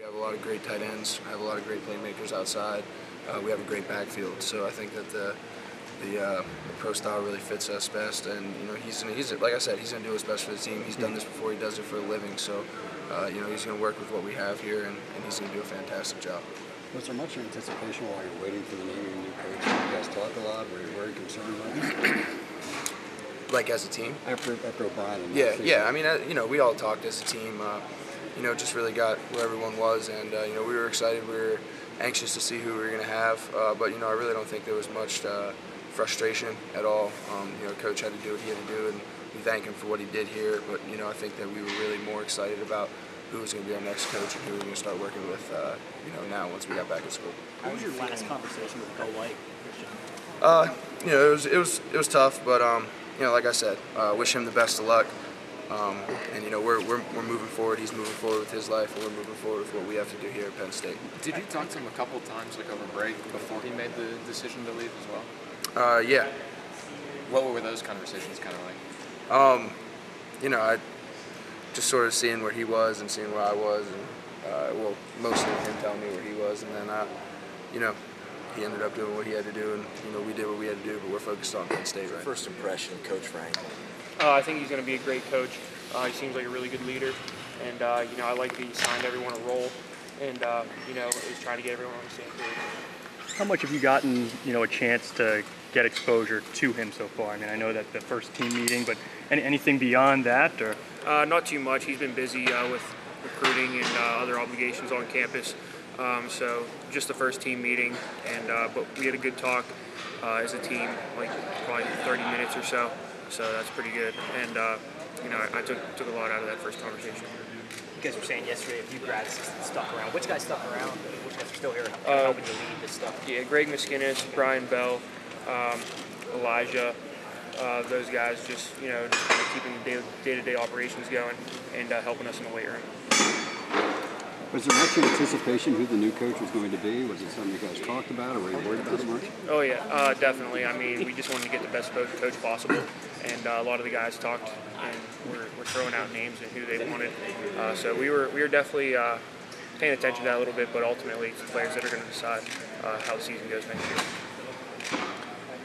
We have a lot of great tight ends. We have a lot of great playmakers outside. We have a great backfield. So I think that the pro style really fits us best. And he's like I said, he's gonna do his best for the team. He's done this before. He does it for a living. So he's gonna work with what we have here, and he's gonna do a fantastic job. Was there much anticipation while you're waiting for the name of your new coach? You guys talk a lot. Were you very concerned about it? Like as a team? After O'Brien. Yeah. I mean, we all talked as a team. Just really got where everyone was, and we were excited. We were anxious to see who we were going to have, but I really don't think there was much frustration at all. Coach had to do what he had to do, and we thank him for what he did here. But I think that we were really more excited about who was going to be our next coach and who we were going to start working with. Now once we got back at school. How was your last conversation with Go like, Christian? It was tough, but like I said, wish him the best of luck. We're moving forward. He's moving forward with his life, and we're moving forward with what we have to do here at Penn State. Did you talk to him a couple of times, like over break, before he made the decision to leave as well? Yeah. What were those conversations kind of like? I just sort of seeing where he was and seeing where I was, and mostly him telling me where he was, and then he ended up doing what he had to do, and we did what we had to do, but we're focused on Penn State right now. First impression of Coach Frank? I think he's going to be a great coach. He seems like a really good leader, and I like that he signed everyone a role, and is trying to get everyone on the same page. How much have you gotten a chance to get exposure to him so far? I mean, I know that the first team meeting, but anything beyond that, or? Not too much. He's been busy with recruiting and other obligations on campus. So just the first team meeting, and but we had a good talk as a team, like probably 30 minutes or so. So that's pretty good, and I took a lot out of that first conversation. You guys were saying yesterday a few grad assistants stuck around. Which guys stuck around? Which guys are still here helping to lead this stuff? Yeah, Greg Miskinis, Brian Bell, Elijah. Those guys just kind of keeping the day-to-day operations going and helping us in the weight room. Was there much anticipation who the new coach was going to be? Was it something you guys talked about, or were you worried about it much? Oh yeah, definitely. I mean, we just wanted to get the best coach possible, and a lot of the guys talked, and we're throwing out names and who they wanted. So we were definitely paying attention to that a little bit, but ultimately it's the players that are going to decide how the season goes next year.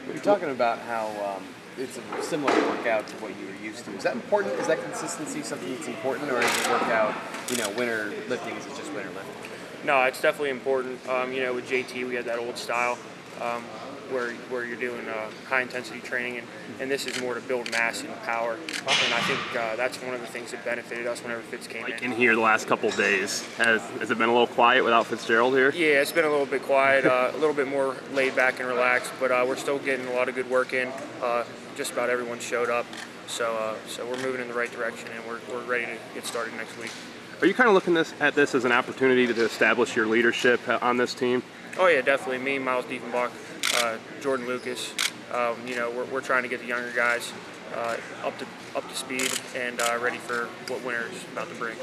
You're talking about how it's a similar workout to what you were used to. Is that important? Is that consistency something that's important, or is the workout, winter lifting, is it just winter lifting? No, it's definitely important. With JT, we had that old style where you're doing high intensity training, and this is more to build mass and power. And I think that's one of the things that benefited us whenever Fitz came in here the last couple of days. Has it been a little quiet without Fitzgerald here? Yeah, it's been a little bit quiet, a little bit more laid back and relaxed, but we're still getting a lot of good work in. Just about everyone showed up, so we're moving in the right direction, and we're ready to get started next week. Are you kind of looking at this as an opportunity to establish your leadership on this team? Oh yeah, definitely. Me, Miles Diefenbach, Jordan Lucas. We're trying to get the younger guys up to speed and ready for what winter's about to bring.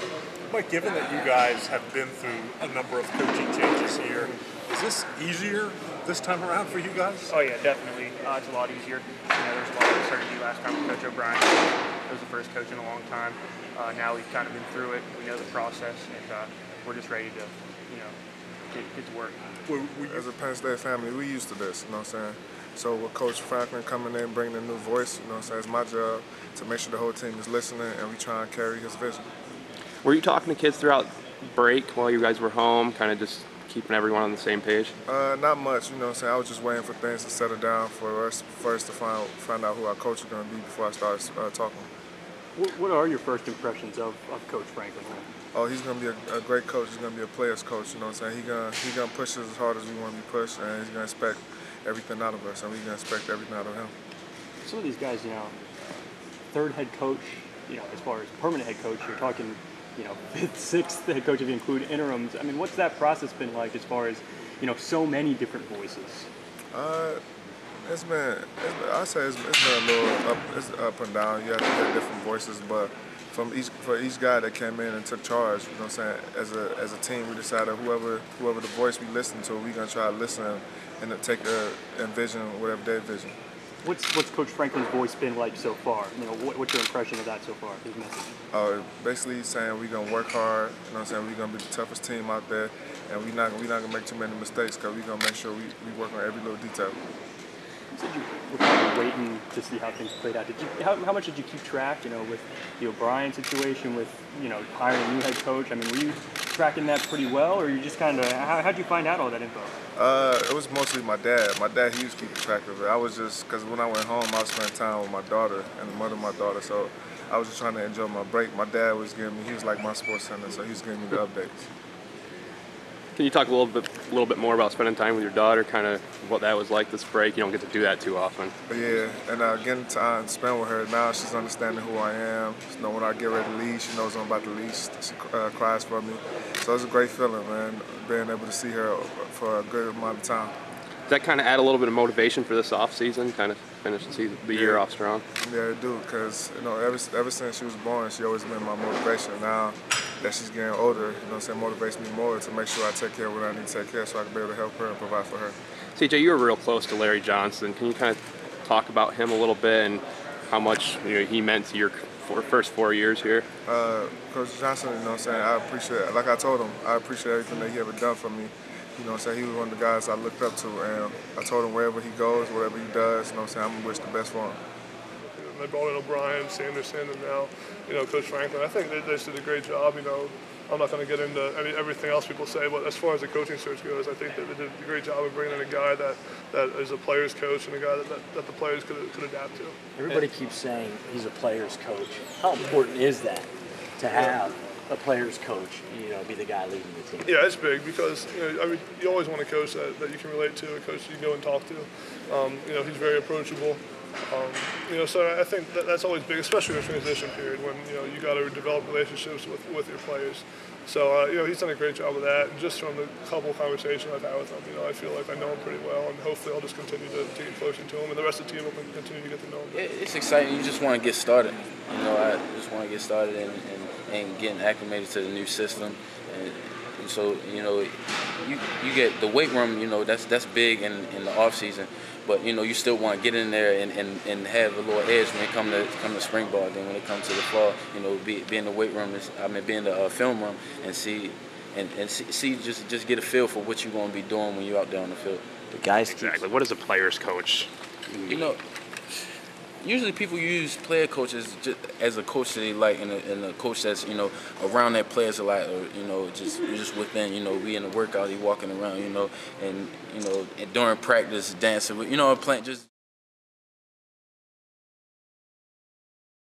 Mike, given that you guys have been through a number of coaching changes here, is this easier this time around for you guys? Oh yeah, definitely. It's a lot easier. There's a lot of uncertainty last time with Coach O'Brien. It was the first coach in a long time. Now we've kind of been through it. We know the process, and we're just ready to, get to work. As a Penn State family, we used to this, you know what I'm saying? So with Coach Franklin coming in, bringing a new voice, you know what I'm saying, it's my job to make sure the whole team is listening and we try and carry his vision. Were you talking to kids throughout break while you guys were home, kind of just keeping everyone on the same page? Not much, you know what I'm saying? I was just waiting for things to settle down for us first to find out who our coach is going to be before I start talking. What are your first impressions of Coach Franklin? Oh, he's going to be a great coach. He's going to be a player's coach, you know what I'm saying? He's going to push us as hard as we want to be pushed, and he's going to expect everything out of us, and we're going to expect everything out of him. Some of these guys, third head coach, as far as permanent head coach, you're talking, fifth, sixth head coach if you include interims. I mean, what's that process been like as far as, so many different voices? It's been a little up and down. You have to hear different voices, but for each guy that came in and took charge, you know what I'm saying, as a team, we decided whoever the voice we listen to, we're going to try to listen and take and envision whatever their vision. What's Coach Franklin's voice been like so far? You know, what's your impression of that so far? His message. Basically saying we're gonna work hard. You know what I'm saying? We're gonna be the toughest team out there, and we're not gonna make too many mistakes because we're gonna make sure we work on every little detail. You said you were kind of waiting to see how things played out. Did you? How much did you keep track? You know, with the O'Brien situation, with hiring a new head coach. I mean, were you tracking that pretty well, or you just kind of how'd you find out all that info? It was mostly my dad. My dad, he used to keep track of it. I was just, because when I went home, I was spending time with my daughter and the mother of my daughter, so I was just trying to enjoy my break. My dad was giving me, he was like my sports center, so he was giving me the updates. Can you talk a little bit more about spending time with your daughter, kind of what that was like this break? You don't get to do that too often. But yeah, and getting time to spend with her, now she's understanding who I am. You know, when I get ready to leave, she knows I'm about to leave. She cries for me. So it's a great feeling, man, being able to see her for a good amount of time. Does that kind of add a little bit of motivation for this off season, kind of finish the year off strong? Yeah, it do, because ever since she was born, she always been my motivation. Now that she's getting older, motivates me more to make sure I take care of what I need to take care of so I can be able to help her and provide for her. CJ, you were real close to Larry Johnson. Can you kind of talk about him a little bit and how much he meant to your first 4 years here? Coach Johnson, I appreciate, like I told him, I appreciate everything that he ever done for me. He was one of the guys I looked up to, and I told him wherever he goes, whatever he does, I'm going to wish the best for him. They brought in O'Brien, Sanderson, and now, Coach Franklin. I think they just did a great job. I'm not going to get into everything else people say, but as far as the coaching search goes, I think that they did a great job of bringing in a guy that is a player's coach and a guy that the players could adapt to. Everybody keeps saying he's a player's coach. How important is that to have a player's coach, be the guy leading the team? Yeah, it's big because you always want a coach that you can relate to, a coach you can go and talk to. He's very approachable. So I think that's always big, especially in a transition period when you got to develop relationships with your players. So he's done a great job of that. And just from the couple of conversations I've had with him, I feel like I know him pretty well, and hopefully I'll just continue to get closer to him, and the rest of the team will continue to get to know him. It's exciting. You just want to get started. I just want to get started and getting acclimated to the new system. And so you get the weight room. That's big in the off season. But you still want to get in there and have a little edge when it come to spring ball. Then when it comes to the fall, be in the weight room, be in the film room and see just get a feel for what you're going to be doing when you're out there on the field. The guys exactly. What is a player's coach? Usually people use player coaches just as a coach that they like, and a coach that's around their players a lot, or just within. We in the workout, he walking around, and during practice dancing, playing just.